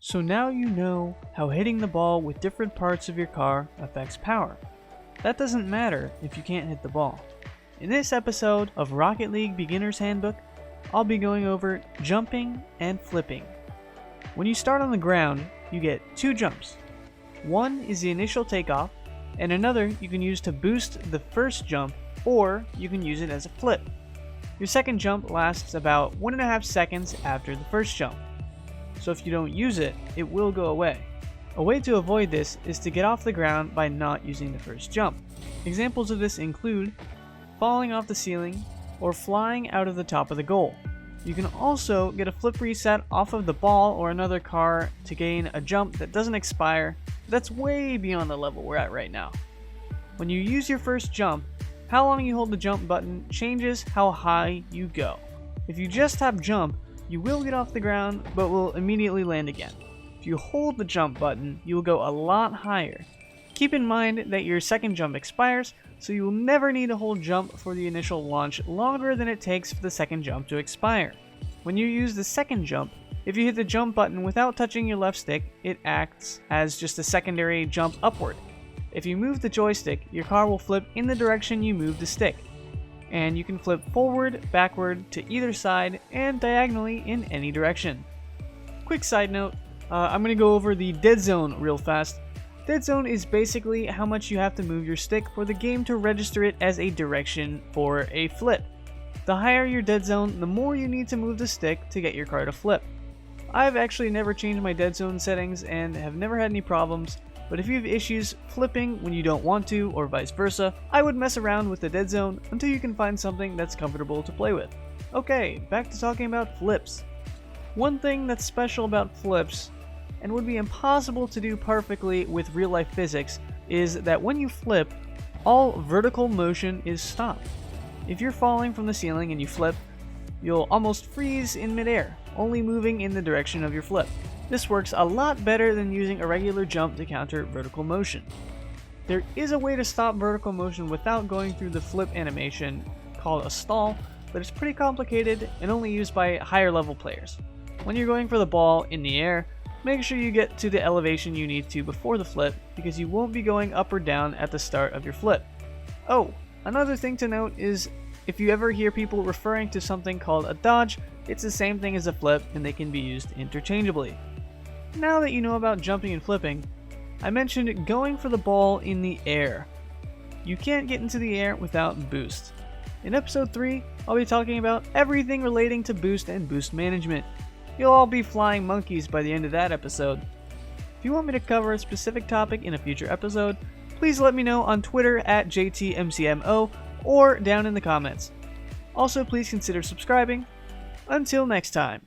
So now you know how hitting the ball with different parts of your car affects power. That doesn't matter if you can't hit the ball. In this episode of Rocket League Beginner's Handbook, I'll be going over jumping and flipping. When you start on the ground, you get two jumps. One is the initial takeoff, and another you can use to boost the first jump, or you can use it as a flip. Your second jump lasts about 1.5 seconds after the first jump. So if you don't use it, it will go away. A way to avoid this is to get off the ground by not using the first jump. Examples of this include falling off the ceiling or flying out of the top of the goal. You can also get a flip reset off of the ball or another car to gain a jump that doesn't expire. That's way beyond the level we're at right now. When you use your first jump, how long you hold the jump button changes how high you go. If you just tap jump, you will get off the ground, but will immediately land again. If you hold the jump button, you will go a lot higher. Keep in mind that your second jump expires, so you will never need to hold jump for the initial launch longer than it takes for the second jump to expire. When you use the second jump, if you hit the jump button without touching your left stick, it acts as just a secondary jump upward. If you move the joystick, your car will flip in the direction you move the stick. And you can flip forward, backward, to either side, and diagonally in any direction. Quick side note, I'm going to go over the dead zone real fast. Dead zone is basically how much you have to move your stick for the game to register it as a direction for a flip. The higher your dead zone, the more you need to move the stick to get your car to flip. I've actually never changed my dead zone settings and have never had any problems. But if you have issues flipping when you don't want to, or vice versa, I would mess around with the dead zone until you can find something that's comfortable to play with. Okay, back to talking about flips. One thing that's special about flips, and would be impossible to do perfectly with real-life physics, is that when you flip, all vertical motion is stopped. If you're falling from the ceiling and you flip, you'll almost freeze in midair, only moving in the direction of your flip. This works a lot better than using a regular jump to counter vertical motion. There is a way to stop vertical motion without going through the flip animation called a stall, but it's pretty complicated and only used by higher level players. When you're going for the ball in the air, make sure you get to the elevation you need to before the flip, because you won't be going up or down at the start of your flip. Oh, another thing to note is if you ever hear people referring to something called a dodge, it's the same thing as a flip and they can be used interchangeably. Now that you know about jumping and flipping, I mentioned going for the ball in the air. You can't get into the air without boost. In episode 3, I'll be talking about everything relating to boost and boost management. You'll all be flying monkeys by the end of that episode. If you want me to cover a specific topic in a future episode, please let me know on Twitter at JTMCMO or down in the comments. Also, please consider subscribing. Until next time.